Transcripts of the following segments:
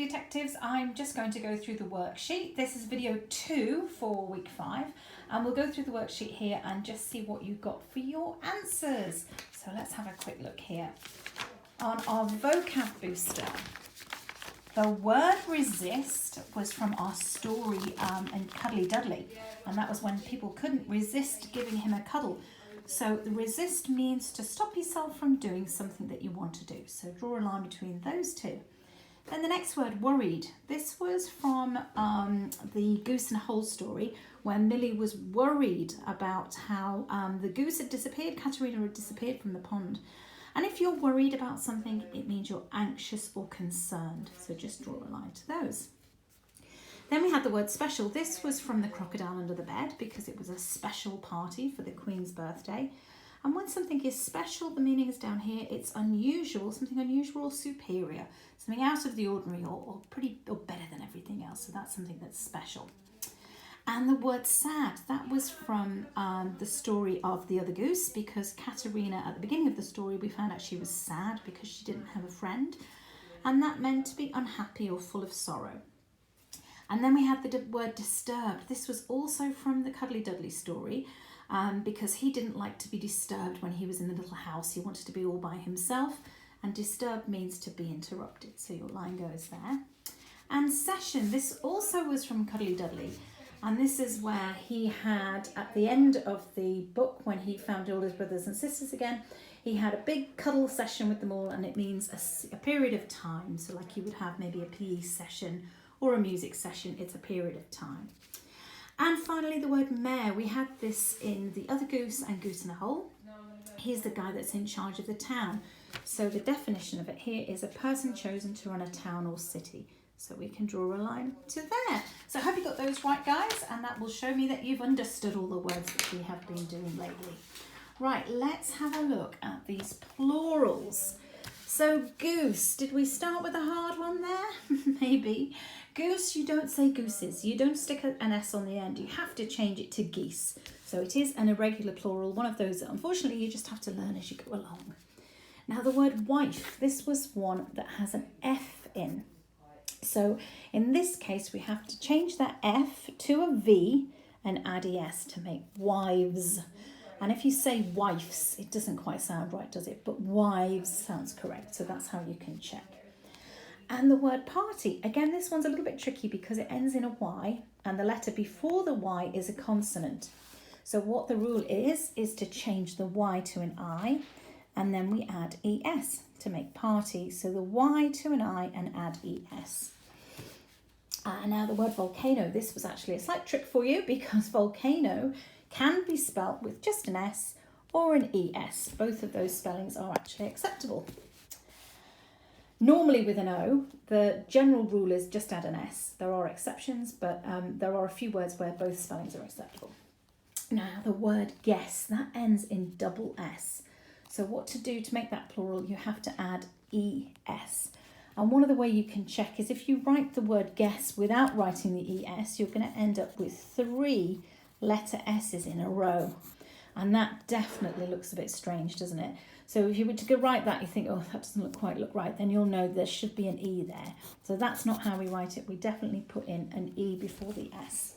Detectives. I'm just going to go through the worksheet. This is video 2 for week 5, and we'll go through the worksheet here and just see what you got for your answers. So let's have a quick look here. On our vocab booster, the word resist was from our story in Cuddly Dudley, and that was when people couldn't resist giving him a cuddle. So the resist means to stop yourself from doing something that you want to do. So draw a line between those two. Then the next word, worried. This was from the Goose in a Hole story, where Millie was worried about how the goose had disappeared, Katerina had disappeared from the pond. And if you're worried about something, it means you're anxious or concerned. So just draw a line to those. Then we had the word special. This was from the Crocodile Under the Bed because it was a special party for the Queen's birthday. And when something is special, the meaning is down here, it's unusual, something unusual or superior, something out of the ordinary or better than everything else. So that's something that's special. And the word sad, that was from the story of The Other Goose, because Katerina, at the beginning of the story, we found out she was sad because she didn't have a friend. And that meant to be unhappy or full of sorrow. And then we had the word disturbed. This was also from the Cuddly Dudley story, because he didn't like to be disturbed when he was in the little house. He wanted to be all by himself, and disturbed means to be interrupted. So your line goes there. And session, this also was from Cuddly Dudley. And this is where he had, at the end of the book, when he found all his brothers and sisters again, he had a big cuddle session with them all, and it means a period of time. So like you would have maybe a PE session or a music session, it's a period of time. And finally, the word mayor. We had this in The Other Goose and Goose in a Hole. He's the guy that's in charge of the town. So the definition of it here is a person chosen to run a town or city. So we can draw a line to there. So I hope you got those right, guys, and that will show me that you've understood all the words that we have been doing lately. Right, let's have a look at these plurals. So goose, did we start with a hard one there? Maybe. Goose, you don't say gooses. You don't stick an S on the end. You have to change it to geese. So it is an irregular plural, one of those that unfortunately you just have to learn as you go along. Now the word wife, this was one that has an F in. So in this case, we have to change that F to a V and add ES to make wives. And if you say wifes, it doesn't quite sound right, does it? But wives sounds correct. So that's how you can check. And the word party, again, this one's a little bit tricky because it ends in a Y and the letter before the Y is a consonant. So what the rule is to change the Y to an I, and then we add ES to make party. So the Y to an I and add ES. Now the word volcano, this was actually a slight trick for you because volcano can be spelt with just an S or an ES. Both of those spellings are actually acceptable. Normally with an O, the general rule is just add an S. There are exceptions, but there are a few words where both spellings are acceptable. Now the word guess, that ends in double S. So what to do to make that plural, you have to add ES. And one of the way you can check is if you write the word guess without writing the ES, you're going to end up with 3 letter S's in a row. And that definitely looks a bit strange, doesn't it? So if you were to write that, you think, oh, that doesn't quite look right, then you'll know there should be an E there. So that's not how we write it. We definitely put in an E before the S.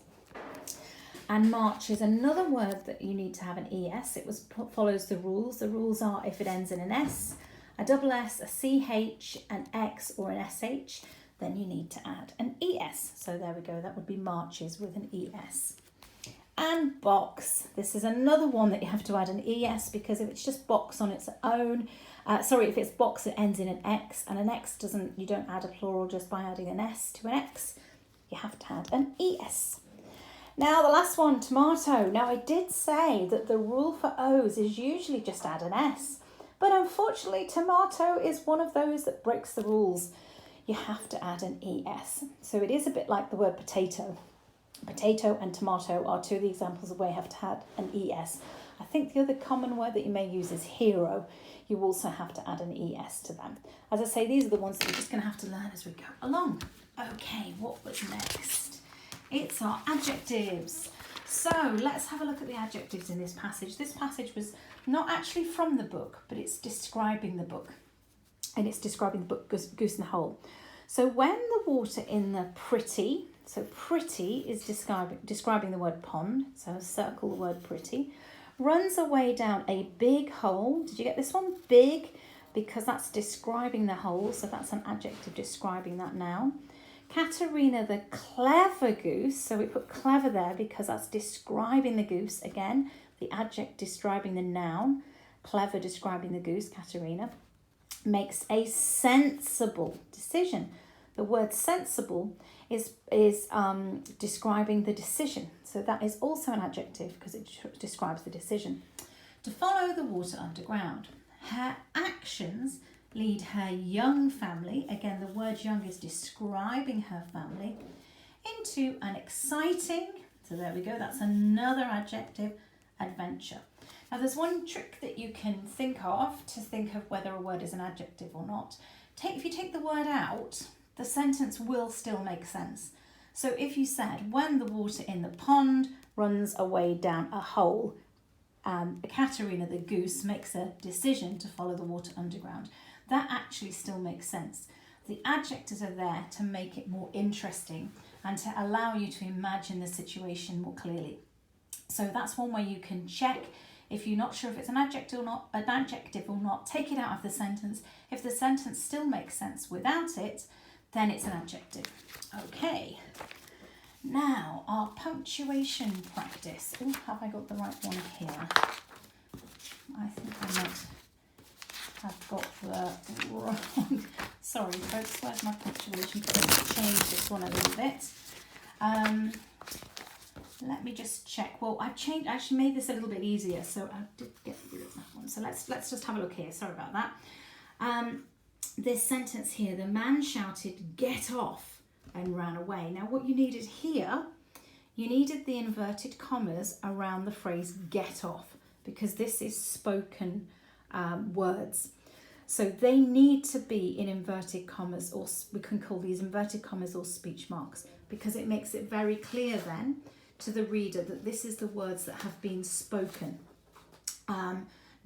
And March is another word that you need to have an ES. It follows the rules. The rules are if it ends in an S, a double S, a CH, an X or an SH, then you need to add an ES. So there we go. That would be Marches with an ES. And box. This is another one that you have to add an ES because if it's just box on its own, if it's box, it ends in an X, and an X you don't add a plural just by adding an S to an X. You have to add an ES. Now the last one, tomato. Now I did say that the rule for O's is usually just add an S, but unfortunately tomato is one of those that breaks the rules. You have to add an ES. So it is a bit like the word potato. Potato and tomato are two of the examples of where you have to add an ES. I think the other common word that you may use is hero. You also have to add an ES to them. As I say, these are the ones that you're just going to have to learn as we go along. Okay, what was next? It's our adjectives. So let's have a look at the adjectives in this passage. This passage was not actually from the book, but it's describing the book. And it's describing the book Goose in the Hole. So when the water in the pretty, so pretty is describing the word pond, so circle the word pretty, runs away down a big hole. Did you get this one? Big, because that's describing the hole, so that's an adjective describing that noun. Katerina the clever goose, so we put clever there because that's describing the goose. Again, the adjective describing the noun, clever describing the goose, Katerina, makes a sensible decision. The word sensible is describing the decision. So that is also an adjective because it describes the decision. To follow the water underground. Her actions lead her young family, again the word young is describing her family, into an exciting, so there we go, that's another adjective, adventure. Now there's one trick that you can think of to think of whether a word is an adjective or not. If you take the word out, the sentence will still make sense. So if you said, when the water in the pond runs away down a hole, Katerina the goose makes a decision to follow the water underground. That actually still makes sense. The adjectives are there to make it more interesting and to allow you to imagine the situation more clearly. So that's one way you can check. If you're not sure if it's an adjective or not, take it out of the sentence. If the sentence still makes sense without it, then it's an adjective. Okay. Now, our punctuation practice. Oh, have I got the right one here? I think I might have got the wrong. Sorry, folks, where's my punctuation? Let's change this one a little bit. Let me just check. Well, I've actually made this a little bit easier, so I did get rid of that one. So let's just have a look here. Sorry about that. This sentence here, the man shouted, "Get off," and ran away. Now what you needed here, you needed the inverted commas around the phrase "get off," because this is spoken words. So they need to be in inverted commas, or we can call these inverted commas or speech marks, because it makes it very clear then to the reader that this is the words that have been spoken.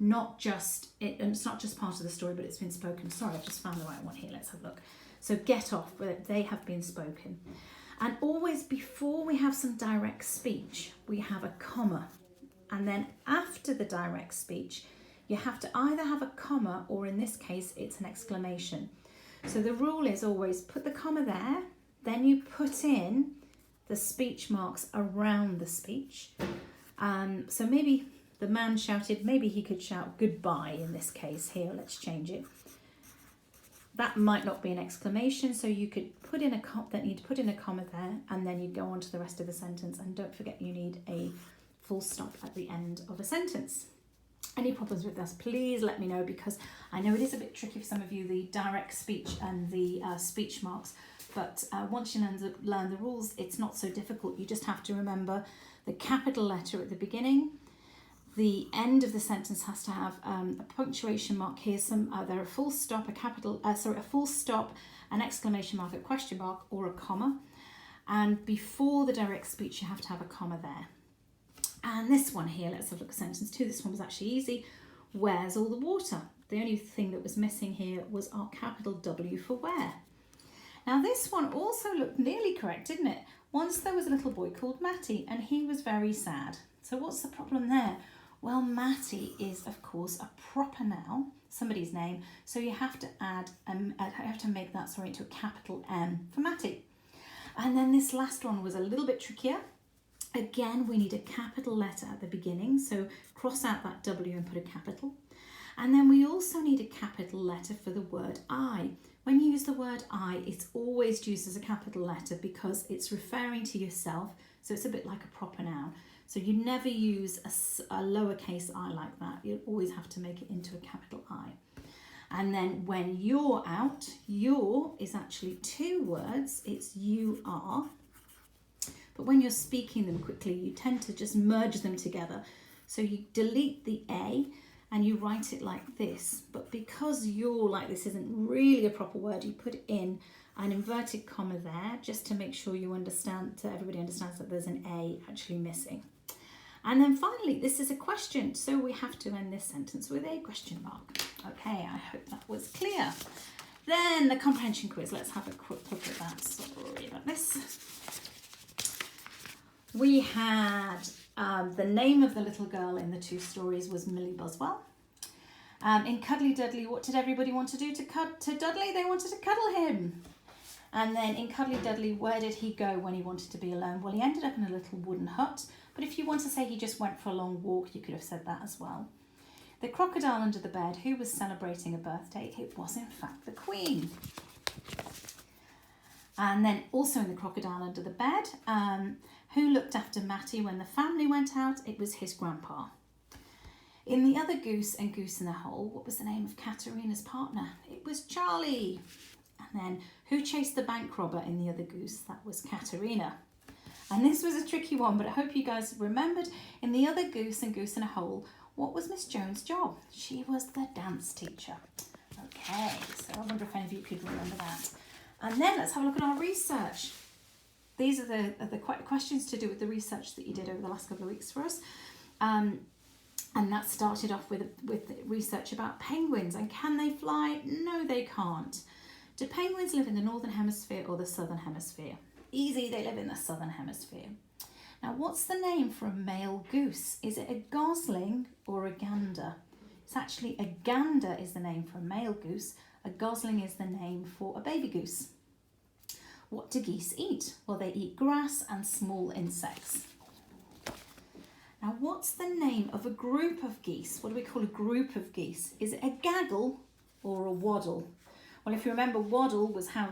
It's not just part of the story, but it's been spoken. Sorry, I've just found the right one here. Let's have a look. So get off, they have been spoken. And always before we have some direct speech, we have a comma. And then after the direct speech, you have to either have a comma or in this case, it's an exclamation. So the rule is always put the comma there, then you put in the speech marks around the speech. So maybe the man shouted, maybe he could shout goodbye in this case here. Let's change it. That might not be an exclamation, so you could put in you'd put in a comma there, and then you go on to the rest of the sentence. And don't forget, you need a full stop at the end of a sentence. Any problems with this, please let me know, because I know it is a bit tricky for some of you, the direct speech and the speech marks. But once you learn the rules, it's not so difficult. You just have to remember the capital letter at the beginning. The end of the sentence has to have a punctuation mark here, either a full stop, a full stop, an exclamation mark, a question mark, or a comma. And before the direct speech, you have to have a comma there. And this one here, let's have a look at sentence 2. This one was actually easy. Where's all the water? The only thing that was missing here was our capital W for where. Now this one also looked nearly correct, didn't it? Once there was a little boy called Matty, and he was very sad. So what's the problem there? Well, Matty is, of course, a proper noun, somebody's name, so you have to make that into a capital M for Matty. And then this last one was a little bit trickier. Again, we need a capital letter at the beginning, so cross out that W and put a capital. And then we also need a capital letter for the word I. When you use the word I, it's always used as a capital letter because it's referring to yourself, so it's a bit like a proper noun. So you never use a lowercase I like that. You always have to make it into a capital I. And then when you're out, your is actually 2 words. It's you are. But when you're speaking them quickly, you tend to just merge them together. So you delete the A and you write it like this. But because you're like this isn't really a proper word, you put in an inverted comma there just to make sure you understand, so everybody understands that there's an A actually missing. And then finally, this is a question, so we have to end this sentence with a question mark. Okay, I hope that was clear. Then the comprehension quiz. Let's have a quick look at that. Sorry about this. We had the name of the little girl in the two stories was Millie Boswell. In Cuddly Dudley, what did everybody want to do to Dudley? They wanted to cuddle him. And then in Cuddly Dudley, where did he go when he wanted to be alone? Well, he ended up in a little wooden hut. But if you want to say he just went for a long walk, you could have said that as well. The crocodile under the bed, who was celebrating a birthday? It was in fact the Queen. And then also in the crocodile under the bed, who looked after Matty when the family went out? It was his grandpa. In the other Goose and Goose in the Hole, what was the name of Katerina's partner? It was Charlie. And then who chased the bank robber in the other Goose? That was Katerina. And this was a tricky one, but I hope you guys remembered. In the other Goose and Goose in a Hole, what was Miss Jones' job? She was the dance teacher. Okay, so I wonder if any of you could remember that. And then let's have a look at our research. These are the questions to do with the research that you did over the last couple of weeks for us. And that started off with research about penguins. And can they fly? No, they can't. Do penguins live in the northern hemisphere or the southern hemisphere? Easy, they live in the southern hemisphere. Now, what's the name for a male goose? Is it a gosling or a gander? It's actually a gander is the name for a male goose. A gosling is the name for a baby goose. What do geese eat? Well, they eat grass and small insects. Now, what's the name of a group of geese? What do we call a group of geese? Is it a gaggle or a waddle? Well, if you remember, waddle was how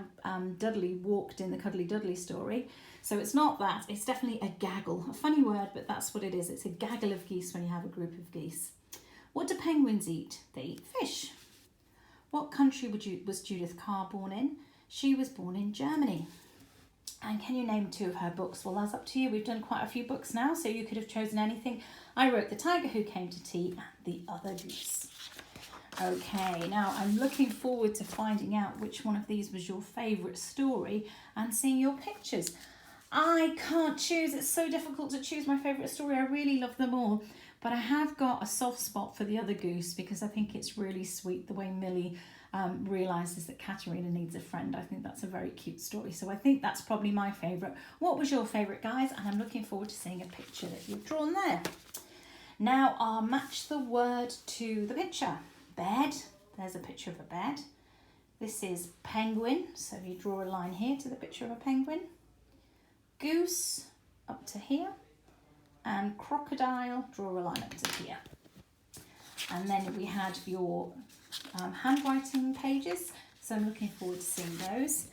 Dudley walked in the Cuddly Dudley story. So it's not that, it's definitely a gaggle. A funny word, but that's what it is. It's a gaggle of geese when you have a group of geese. What do penguins eat? They eat fish. What country was Judith Kerr born in? She was born in Germany. And can you name two of her books? Well, that's up to you. We've done quite a few books now, so you could have chosen anything. I wrote The Tiger Who Came to Tea and The Other Goose. Okay, now I'm looking forward to finding out which one of these was your favourite story and seeing your pictures. I can't choose. It's so difficult to choose my favourite story. I really love them all. But I have got a soft spot for The Other Goose because I think it's really sweet the way Millie realises that Katerina needs a friend. I think that's a very cute story. So I think that's probably my favourite. What was your favourite, guys? And I'm looking forward to seeing a picture that you've drawn there. Now I'll match the word to the picture. Bed. There's a picture of a bed. This is penguin. So you draw a line here to the picture of a penguin. Goose up to here. And crocodile, draw a line up to here. And then we had your handwriting pages, so I'm looking forward to seeing those.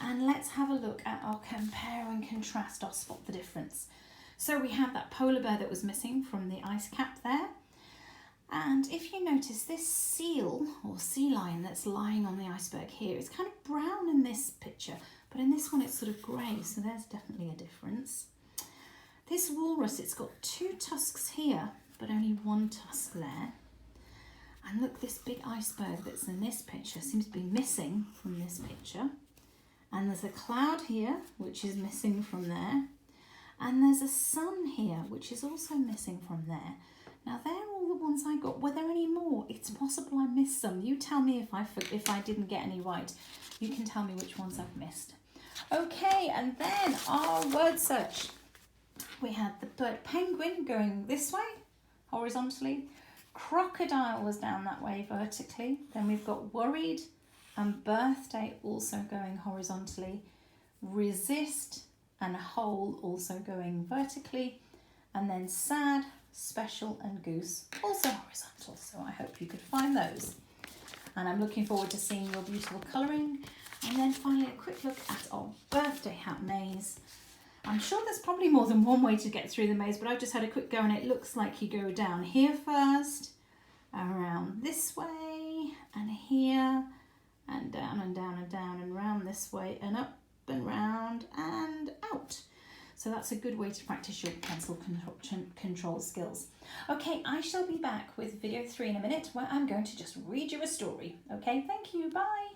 And let's have a look at our compare and contrast, or spot the difference. So we have that polar bear that was missing from the ice cap there. And if you notice, this seal or sea lion that's lying on the iceberg here is kind of brown in this picture, but in this one it's sort of grey, so there's definitely a difference. This walrus, it's got two tusks here, but only one tusk there. And look, this big iceberg that's in this picture seems to be missing from this picture. And there's a cloud here, which is missing from there. And there's a sun here, which is also missing from there. Now, they're all the ones I got. Were there any more? It's possible I missed some. You tell me if I didn't get any right. You can tell me which ones I've missed. Okay, and then our word search. We had the bird penguin going this way, horizontally. Crocodile was down that way vertically. Then we've got worried and birthday also going horizontally. Resist and whole also going vertically. And then sad, special and goose also horizontal. So I hope you could find those. And I'm looking forward to seeing your beautiful colouring. And then finally a quick look at our birthday hat maze. I'm sure there's probably more than one way to get through the maze, but I've just had a quick go and it looks like you go down here first, around this way, and here, and down and down and down and round this way, and up and round and out. So that's a good way to practice your pencil control skills. Okay, I shall be back with video 3 in a minute where I'm going to just read you a story. Okay, thank you, bye.